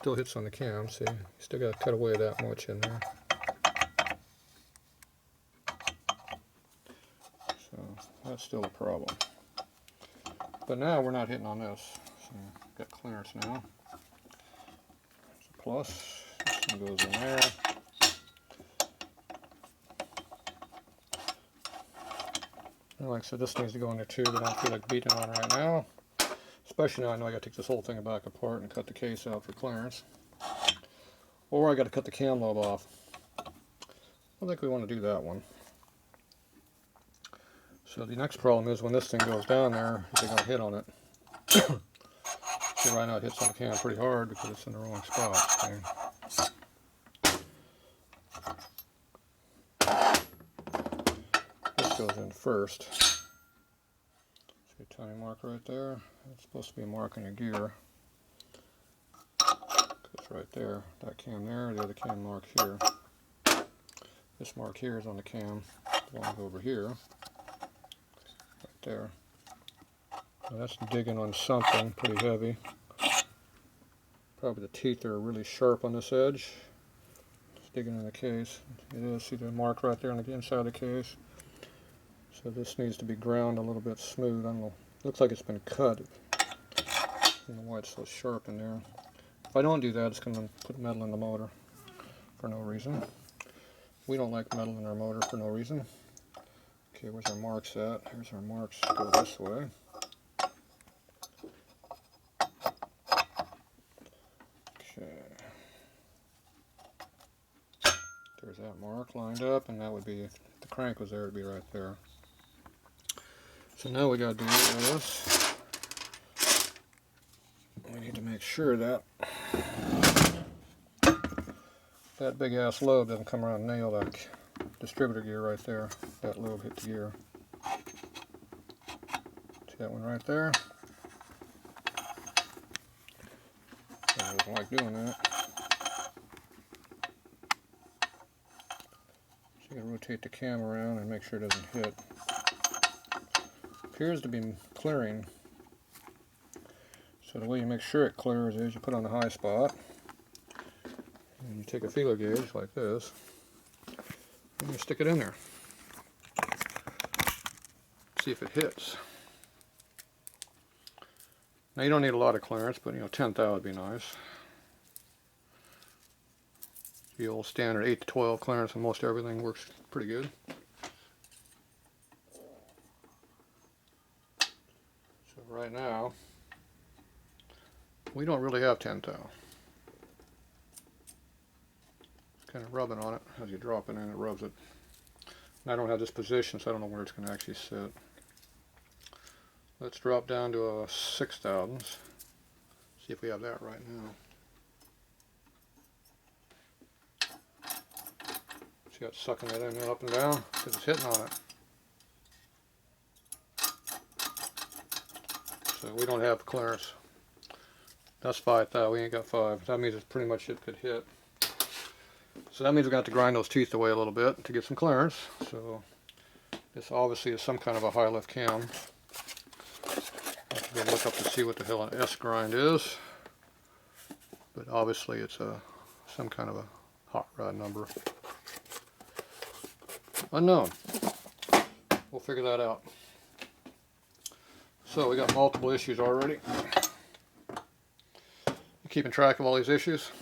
still hits on the cam. See, you still got to cut away that much in there. So that's still a problem. But now we're not hitting on this. So got clearance now. There's a plus. This one goes in there. And like I said, this needs to go in there too, but I don't feel like beating on right now. Especially now I know I got to take this whole thing back apart and cut the case out for clearance. Or I got to cut the cam lobe off. I think we want to do that one. So the next problem is when this thing goes down there, is it going to hit on it? See, right now it hits on the cam pretty hard because it's in the wrong spot. Okay. This goes in first. See a tiny mark right there? It's supposed to be a mark on your gear. It's right there. That cam there, the other cam mark here. This mark here is on the cam. Belongs over here. Right there. Now that's digging on something pretty heavy. Probably the teeth are really sharp on this edge. It's digging in the case. It is. See the mark right there on the inside of the case. So this needs to be ground a little bit smooth. I don't know. Looks like it's been cut. I don't know why it's so sharp in there. If I don't do that, it's going to put metal in the motor for no reason. We don't like metal in our motor for no reason. Okay, where's our marks at? Here's our marks. Go this way. Okay. There's that mark lined up, and that would be, if the crank was there, it would be right there. So now we got to do this. We need to make sure that that big ass lobe doesn't come around and nail that distributor gear right there. That lobe hit the gear. See that one right there? I don't like doing that. So you gotta rotate the cam around and make sure it doesn't hit. Appears to be clearing. So the way you make sure it clears is you put on the high spot. And you take a feeler gauge like this. And you stick it in there. See if it hits. Now you don't need a lot of clearance, but 10 thou would be nice. The old standard 8 to 12 clearance on most everything works pretty good. So right now, we don't really have 10 thou. It's kind of rubbing on it as you drop it in, it rubs it. And I don't have this position, so I don't know where it's going to actually sit. Let's drop down to a 6/1000. See if we have that right now. See how it's sucking that in up and down because it's hitting on it. So we don't have clearance. That's 5 thou. We ain't got 5. That means it's pretty much it could hit. So that means we're going to have to grind those teeth away a little bit to get some clearance. So this obviously is some kind of a high lift cam. I have to go look up to see what the hell an S grind is. But obviously it's some kind of a hot rod number. Unknown. We'll figure that out. So we got multiple issues already. You keeping track of all these issues?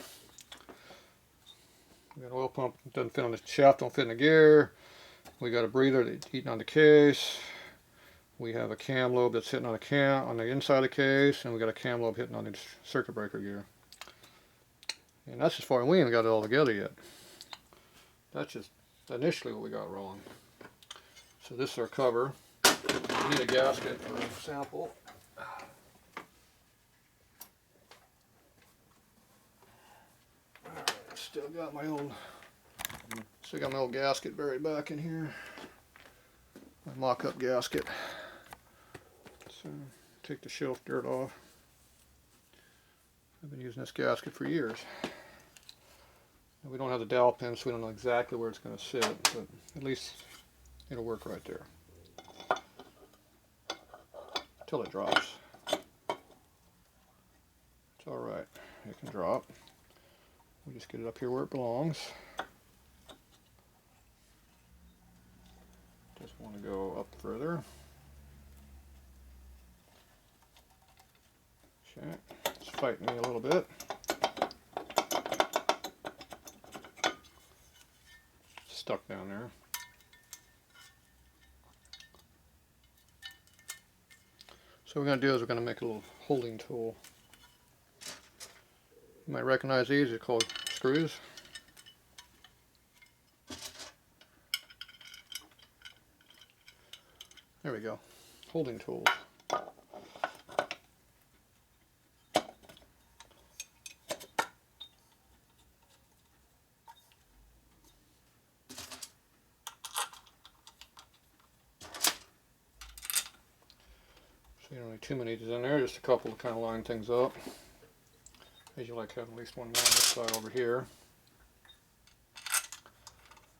We got an oil pump that doesn't fit on the shaft, don't fit in the gear. We got a breather that's heating on the case. We have a cam lobe that's hitting on the inside of the case, and we got a cam lobe hitting on the circuit breaker gear. And that's as far, we ain't got it all together yet. That's just initially what we got wrong. So this is our cover. We need a gasket for a sample. Alright, still got my old gasket buried back in here. My mock-up gasket. So take the shelf dirt off. I've been using this gasket for years. We don't have the dowel pin, so we don't know exactly where it's going to sit, but at least it'll work right there. Till it drops. It's alright. It can drop. We just get it up here where it belongs. Just want to go up further. Okay, it's fighting me a little bit. Stuck down there. So what we're going to do is we're going to make a little holding tool. You might recognize these, they're called screws. There we go, holding tools. So you don't need too many in there, just a couple to kind of line things up. As you like having at least one more on this side over here.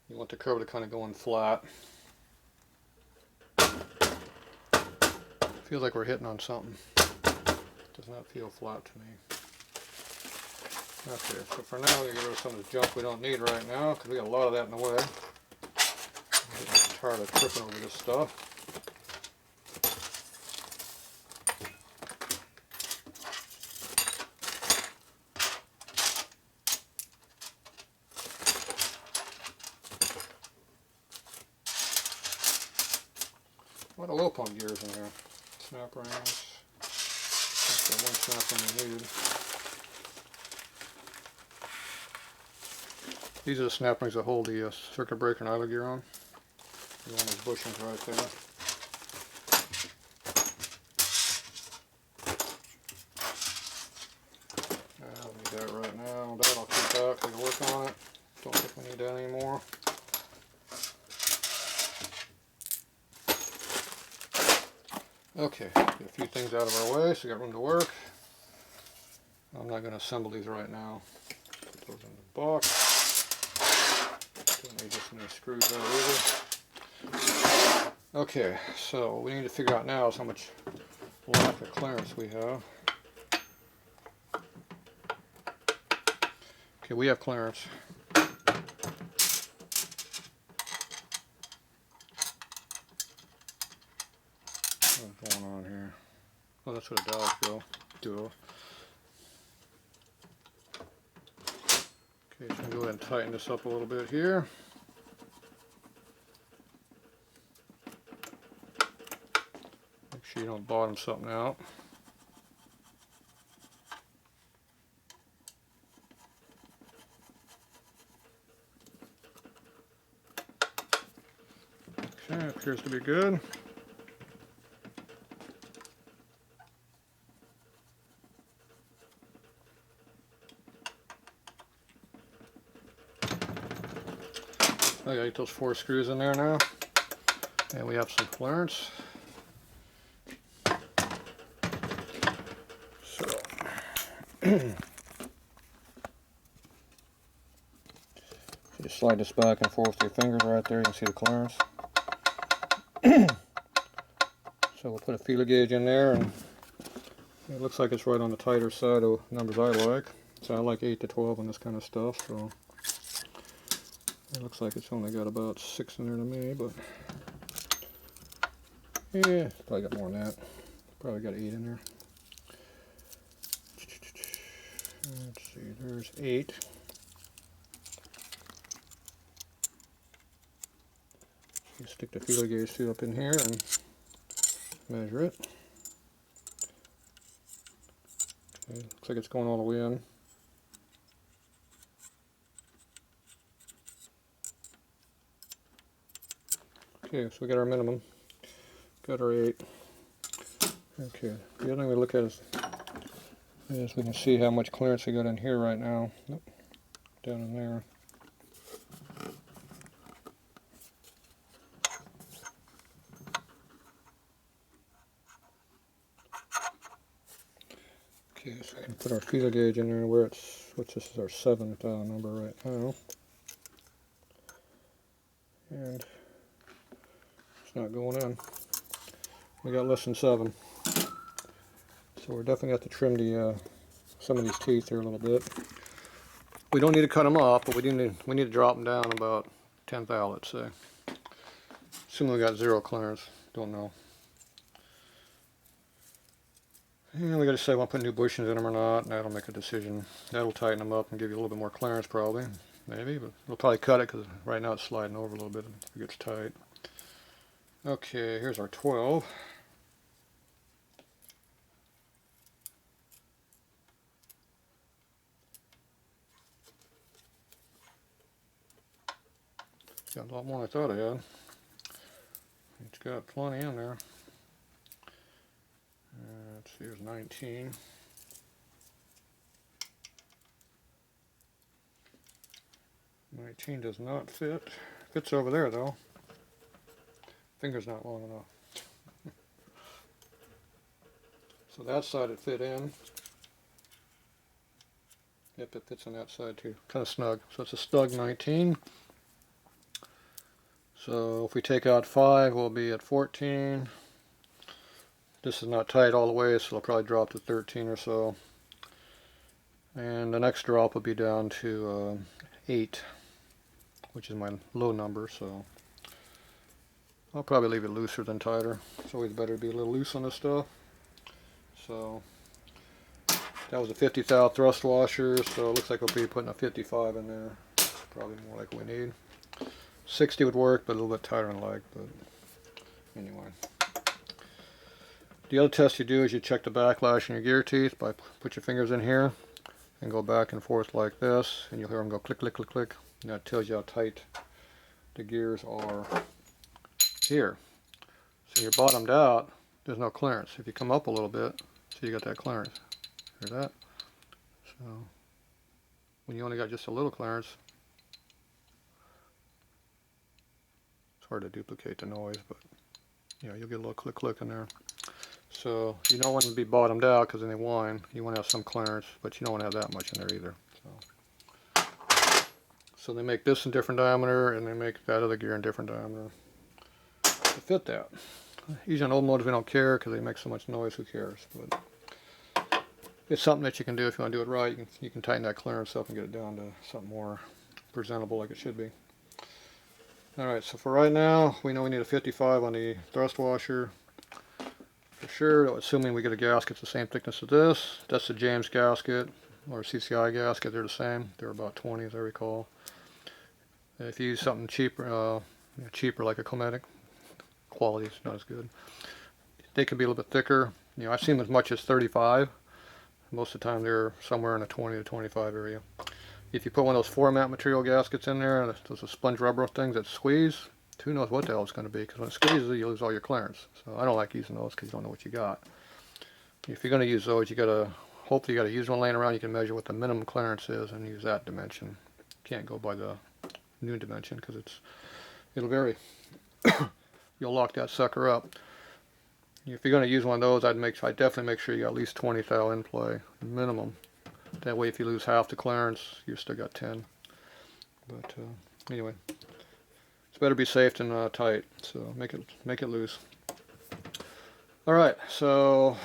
You want the curve to kind of go in flat. Feels like we're hitting on something. Does not feel flat to me. Okay, so for now we're going to get rid of some of the junk we don't need right now because we got a lot of that in the way. I'm getting tired of tripping over this stuff. A lot of low pump gears in there. Snap rings. That's the one snap ring we need. These are the snap rings that hold the circuit breaker and idler gear on. One of those bushings right there. I don't need that right now. That I'll keep that. We can work on it. Don't think we need that anymore. Okay, get a few things out of our way so we got room to work. I'm not going to assemble these right now. Put those in the box. Don't need this many screws out either. Okay, so what we need to figure out now is how much lack of clearance we have. Okay, we have clearance. What's going on here? Oh, that's what it does, do. Okay, so I'm going to go ahead and tighten this up a little bit here. Make sure you don't bottom something out. Okay, appears to be good. I got those 4 screws in there now, and we have some clearance. So, you just slide this back and forth with your fingers right there. You can see the clearance. So we'll put a feeler gauge in there, and it looks like it's right on the tighter side of numbers I like. So I like 8 to 12 on this kind of stuff. So. It looks like it's only got about 6 in there to me, but yeah, probably got more than that. Probably got 8 in there. Let's see, there's 8. You stick the feeler gauge tube up in here and measure it. Okay, looks like it's going all the way in. Okay, so we got our minimum, got our 8. Okay, the other thing we look at is we can see how much clearance we got in here right now. Nope, down in there. Okay, so we can put our feeler gauge in there where it's, this is our 7th number right now. And it's not going in. We got less than 7. So we're definitely got to trim the some of these teeth here a little bit. We don't need to cut them off, but we need to drop them down about 1/10 thou, let's say. Assuming we got 0 clearance, don't know. And we got to decide if we want to put new bushings in them or not, and that'll make a decision. That'll tighten them up and give you a little bit more clearance probably, maybe, but we'll probably cut it because right now it's sliding over a little bit if it gets tight. Okay, here's our 12. Got a lot more than I thought I had. It's got plenty in there. Let's see, here's 19. "19 does not fit. Fits over there though. Finger's not long enough. So that side it fit in. Yep, it fits on that side too. Kind of snug. So it's a snug 19. So if we take out 5, we'll be at 14. This is not tight all the way, so it'll probably drop to 13 or so. And the next drop will be down to 8, which is my low number, so I'll probably leave it looser than tighter. It's always better to be a little loose on this stuff. So that was a 50 thou thrust washer, so it looks like we'll be putting a 55 in there. Probably more like we need. 60 would work, but a little bit tighter than like, but anyway. The other test you do is you check the backlash in your gear teeth by put your fingers in here and go back and forth like this, and you'll hear them go click, click, click, click. And that tells you how tight the gears are here. So you're bottomed out, there's no clearance. If you come up a little bit, so you got that clearance. Hear that? So when you only got just a little clearance, it's hard to duplicate the noise, but yeah, you'll get a little click, click in there. So you don't want to be bottomed out because then they whine. You want to have some clearance, but you don't want to have that much in there either. So they make this in different diameter, and they make that other gear in different diameter to fit that. Usually on old motors we don't care because they make so much noise, who cares? But it's something that you can do if you want to do it right. You can tighten that clearance up and get it down to something more presentable like it should be. Alright, so for right now, we know we need a 55 on the thrust washer. For sure, assuming we get a gasket the same thickness as this. That's the James gasket or CCI gasket. They're the same. They're about 20 as I recall. If you use something cheaper, cheaper like a Chromatic, quality is not as good. They can be a little bit thicker. You know, I've seen them as much as 35. Most of the time they're somewhere in the 20 to 25 area. If you put one of those format material gaskets in there, those sponge rubber things that squeeze, who knows what the hell it's going to be, because when it squeezes you lose all your clearance. So I don't like using those because you don't know what you got. If you're going to use those, you got to, hopefully you got to use one laying around. You can measure what the minimum clearance is and use that dimension. Can't go by the new dimension because it'll vary. You'll lock that sucker up. If you're going to use one of those, I'd definitely make sure you got at least 20 thou in play, minimum. That way if you lose half the clearance, you've still got 10. But anyway, it's better be safe than tight, so make it loose. Alright, so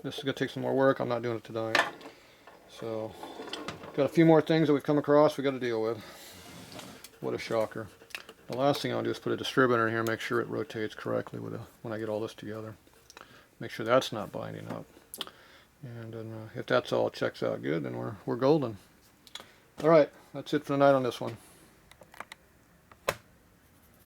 this is going to take some more work. I'm not doing it tonight. So, got a few more things that we've come across we got to deal with. What a shocker. The last thing I'll do is put a distributor in here and make sure it rotates correctly when I get all this together. Make sure that's not binding up. And then if that's all checks out good, then we're golden. Alright, that's it for tonight on this one.